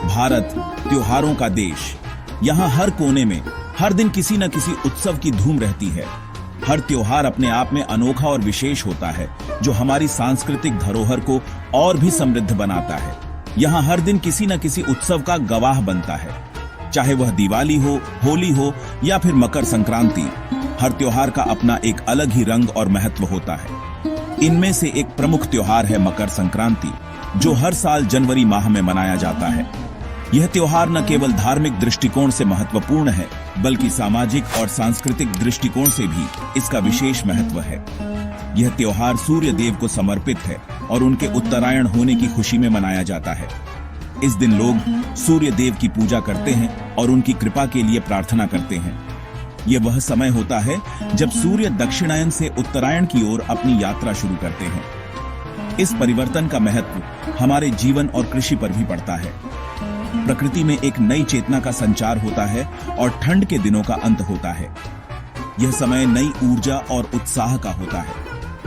भारत त्योहारों का देश। यहाँ हर कोने में हर दिन किसी न किसी उत्सव की धूम रहती है। हर त्योहार अपने आप में अनोखा और विशेष होता है, जो हमारी सांस्कृतिक धरोहर को और भी समृद्ध बनाता है। यहाँ हर दिन किसी न किसी उत्सव का गवाह बनता है, चाहे वह दिवाली हो, होली हो या फिर मकर संक्रांति। हर त्योहार का अपना एक अलग ही रंग और महत्व होता है। इनमें से एक प्रमुख त्योहार है मकर संक्रांति, जो हर साल जनवरी माह में मनाया जाता है। यह त्योहार न केवल धार्मिक दृष्टिकोण से महत्वपूर्ण है, बल्कि सामाजिक और सांस्कृतिक दृष्टिकोण से भी इसका विशेष महत्व है। यह त्योहार सूर्य देव को समर्पित है और उनके उत्तरायण होने की खुशी में मनाया जाता है। इस दिन लोग सूर्य देव की पूजा करते हैं और उनकी कृपा के लिए प्रार्थना करते हैं। यह वह समय होता है जब सूर्य दक्षिणायन से उत्तरायण की ओर अपनी यात्रा शुरू करते हैं। इस परिवर्तन का महत्व हमारे जीवन और कृषि पर भी पड़ता है। प्रकृति में एक नई चेतना का संचार होता है और ठंड के दिनों का अंत होता है। यह समय नई ऊर्जा और उत्साह का होता है,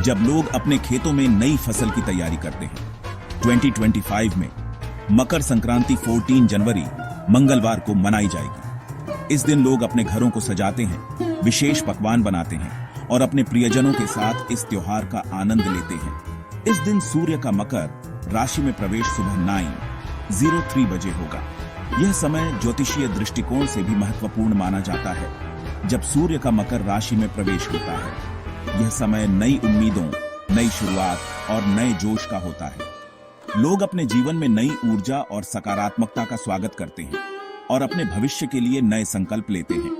जब लोग अपने खेतों में नई फसल की तैयारी करते हैं। 2025 में मकर संक्रांति 14 जनवरी मंगलवार को मनाई जाएगी। इस दिन लोग अपने घरों को सजाते हैं, विशेष पकवान बनाते हैं और अपने प्रियजनों के साथ इस त्योहार का आनंद लेते हैं। इस दिन सूर्य का मकर राशि में प्रवेश सुबह 9:03 बजे होगा। यह समय ज्योतिषीय दृष्टिकोण से भी महत्वपूर्ण माना जाता है। जब सूर्य का मकर राशि में प्रवेश होता है, यह समय नई उम्मीदों, नई शुरुआत और नए जोश का होता है। लोग अपने जीवन में नई ऊर्जा और सकारात्मकता का स्वागत करते हैं और अपने भविष्य के लिए नए संकल्प लेते हैं।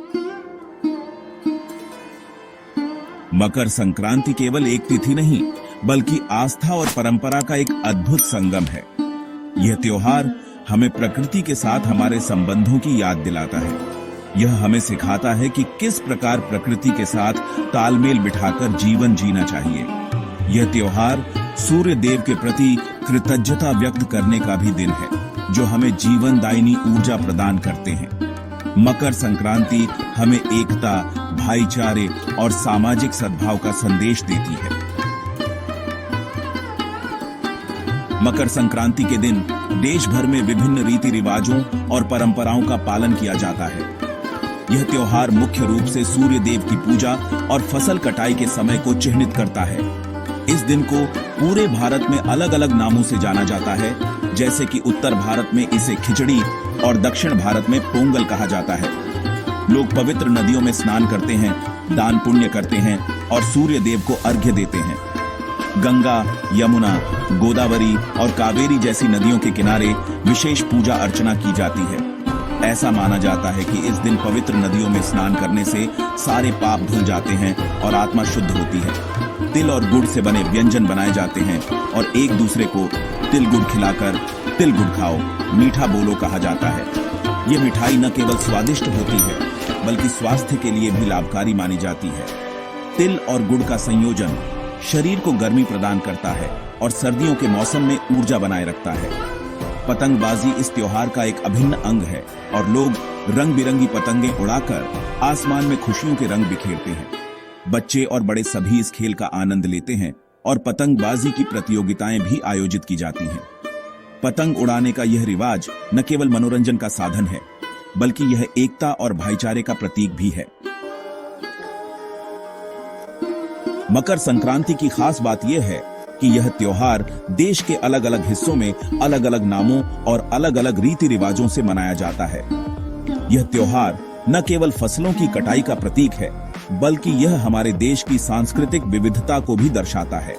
मकर संक्रांति केवल एक तिथि नहीं, बल्कि आस्था और परंपरा का एक अद्भुत संगम है। यह त्योहार हमें प्रकृति के साथ हमारे संबंधों की याद दिलाता है। यह हमें सिखाता है कि किस प्रकार प्रकृति के साथ तालमेल बिठाकर जीवन जीना चाहिए। यह त्योहार सूर्य देव के प्रति कृतज्ञता व्यक्त करने का भी दिन है, जो हमें जीवनदायिनी ऊर्जा प्रदान करते हैं। मकर संक्रांति हमें एकता, भाईचारे और सामाजिक सद्भाव का संदेश देती है। मकर संक्रांति के दिन देश भर में विभिन्न रीति रिवाजों और परंपराओं का पालन किया जाता है। यह त्योहार मुख्य रूप से सूर्य देव की पूजा और फसल कटाई के समय को चिह्नित करता है। इस दिन को पूरे भारत में अलग अलग नामों से जाना जाता है, जैसे कि उत्तर भारत में इसे खिचड़ी और दक्षिण भारत में पोंगल कहा जाता है। लोग पवित्र नदियों में स्नान करते हैं, दान पुण्य करते हैं और सूर्य देव को अर्घ्य देते हैं। गंगा, यमुना, गोदावरी और कावेरी जैसी नदियों के किनारे विशेष पूजा अर्चना की जाती है। ऐसा माना जाता है कि इस दिन पवित्र नदियों में स्नान करने से सारे पाप धुल जाते हैं और आत्मा शुद्ध होती है। तिल और गुड़ से बने व्यंजन बनाए जाते हैं और एक दूसरे को तिल गुड़ खिलाकर तिल गुड़ खाओ, मीठा बोलो कहा जाता है। ये मिठाई न केवल स्वादिष्ट होती है, बल्कि स्वास्थ्य के लिए भी लाभकारी मानी जाती है। तिल और गुड़ का संयोजन शरीर को गर्मी प्रदान करता है और सर्दियों के मौसम में ऊर्जा बनाए रखता है। पतंगबाजी इस त्योहार का एक अभिन्न अंग है और लोग रंग बिरंगी पतंगें उड़ाकर आसमान में खुशियों के रंग बिखेरते हैं। बच्चे और बड़े सभी इस खेल का आनंद लेते हैं और पतंगबाजी की प्रतियोगिताएं भी आयोजित की जाती हैं। पतंग उड़ाने का यह रिवाज न केवल मनोरंजन का साधन है, बल्कि यह एकता और भाईचारे का प्रतीक भी है। मकर संक्रांति की खास बात यह है कि यह त्योहार देश के अलग अलग हिस्सों में अलग अलग नामों और अलग अलग रीति रिवाजों से मनाया जाता है। यह त्योहार न केवल फसलों की कटाई का प्रतीक है, बल्कि यह हमारे देश की सांस्कृतिक विविधता को भी दर्शाता है।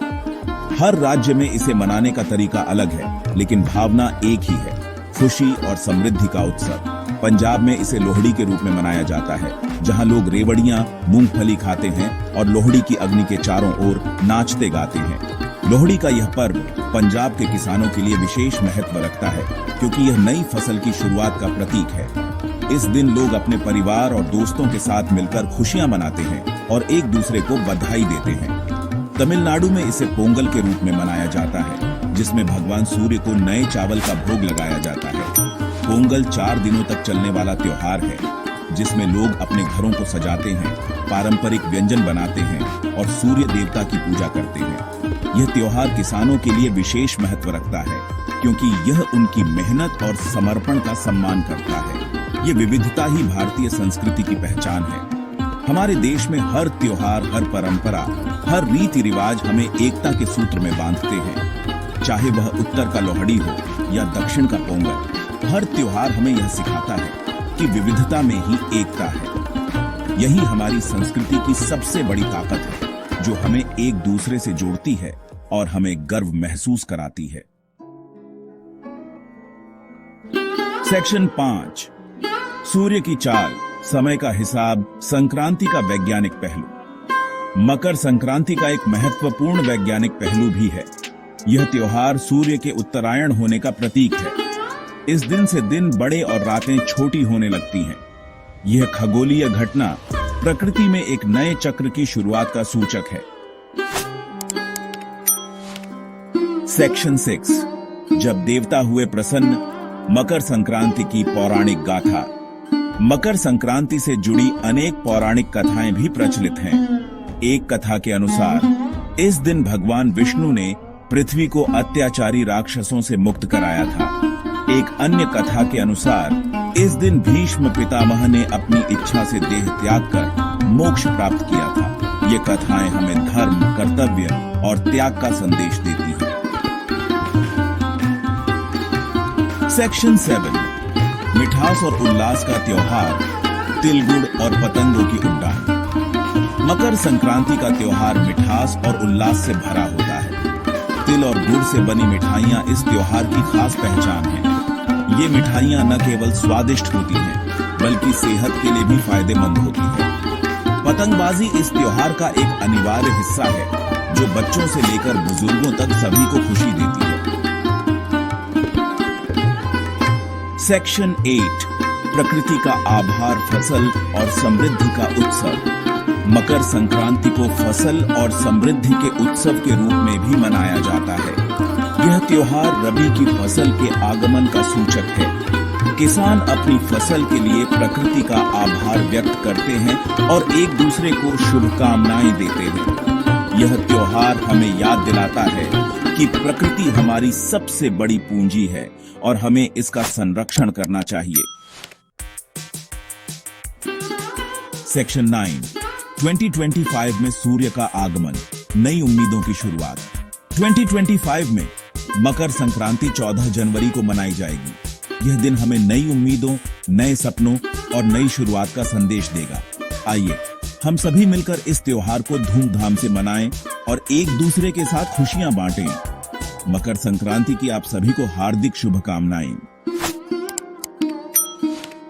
हर राज्य में इसे मनाने का तरीका अलग है, लेकिन भावना एक ही है, खुशी और समृद्धि का उत्सव। पंजाब में इसे लोहड़ी के रूप में मनाया जाता है, जहां लोग रेवड़ियां, मूंगफली खाते हैं और लोहड़ी की अग्नि के चारों ओर नाचते गाते हैं। लोहड़ी का यह पर्व पंजाब के किसानों के लिए विशेष महत्व रखता है, क्योंकि यह नई फसल की शुरुआत का प्रतीक है। इस दिन लोग अपने परिवार और दोस्तों के साथ मिलकर खुशियां मनाते हैं और एक दूसरे को बधाई देते हैं। तमिलनाडु में इसे पोंगल के रूप में मनाया जाता है, जिसमें भगवान सूर्य को नए चावल का भोग लगाया जाता है। पोंगल 4 दिनों तक चलने वाला त्योहार है, जिसमें लोग अपने घरों को सजाते हैं, पारंपरिक व्यंजन बनाते हैं और सूर्य देवता की पूजा करते हैं। यह त्योहार किसानों के लिए विशेष महत्व रखता है क्योंकि यह उनकी मेहनत और समर्पण का सम्मान करता है। ये विविधता ही भारतीय संस्कृति की पहचान है। हमारे देश में हर त्योहार, हर परंपरा, हर रीति रिवाज हमें एकता के सूत्र में बांधते हैं। चाहे वह उत्तर का लोहड़ी हो या दक्षिण का पोंगल, हर त्योहार हमें यह सिखाता है कि विविधता में ही एकता है। यही हमारी संस्कृति की सबसे बड़ी ताकत है, जो हमें एक दूसरे से जोड़ती है और हमें गर्व महसूस कराती है। सेक्शन 5, सूर्य की चाल, समय का हिसाब, संक्रांति का वैज्ञानिक पहलू। मकर संक्रांति का एक महत्वपूर्ण वैज्ञानिक पहलू भी है। यह त्योहार सूर्य के उत्तरायण होने का प्रतीक है। इस दिन से दिन बड़े और रातें छोटी होने लगती हैं। यह खगोलीय घटना प्रकृति में एक नए चक्र की शुरुआत का सूचक है। सेक्शन 6, जब देवता हुए प्रसन्न, मकर संक्रांति की पौराणिक गाथा। मकर संक्रांति से जुड़ी अनेक पौराणिक कथाएं भी प्रचलित हैं। एक कथा के अनुसार इस दिन भगवान विष्णु ने पृथ्वी को अत्याचारी राक्षसों से मुक्त कराया था। एक अन्य कथा के अनुसार इस दिन भीष्म पितामह ने अपनी इच्छा से देह त्याग कर मोक्ष प्राप्त किया था। ये कथाएं हमें धर्म, कर्तव्य और त्याग का संदेश देती हैं। सेक्शन 7, मिठास और उल्लास का त्योहार, तिल गुड़ और पतंगों की उड्डान। मकर संक्रांति का त्योहार मिठास और उल्लास से भरा होता है। तिल और गुड़ से बनी मिठाइयां इस त्योहार की खास पहचान है। ये मिठाइयां न केवल स्वादिष्ट होती हैं, बल्कि सेहत के लिए भी फायदेमंद होती हैं। पतंगबाजी इस त्योहार का एक अनिवार्य हिस्सा है, जो बच्चों से लेकर बुजुर्गों तक सभी को खुशी देती है। सेक्शन 8, प्रकृति का आभार, फसल और समृद्धि का उत्सव। मकर संक्रांति को फसल और समृद्धि के उत्सव के रूप में भी मनाया जाता है। यह त्योहार रबी की फसल के आगमन का सूचक है। किसान अपनी फसल के लिए प्रकृति का आभार व्यक्त करते हैं और एक दूसरे को शुभकामनाएं देते हैं। यह त्योहार हमें याद दिलाता है कि प्रकृति हमारी सबसे बड़ी पूंजी है और हमें इसका संरक्षण करना चाहिए। सेक्शन 9, 2025 में सूर्य का आगमन, नई उम्मीदों की शुरुआत। 2025 में मकर संक्रांति 14 जनवरी को मनाई जाएगी। यह दिन हमें नई उम्मीदों, नए सपनों और नई शुरुआत का संदेश देगा। आइए हम सभी मिलकर इस त्योहार को धूमधाम से मनाएं और एक दूसरे के साथ खुशियां बांटें। मकर संक्रांति की आप सभी को हार्दिक शुभकामनाएं।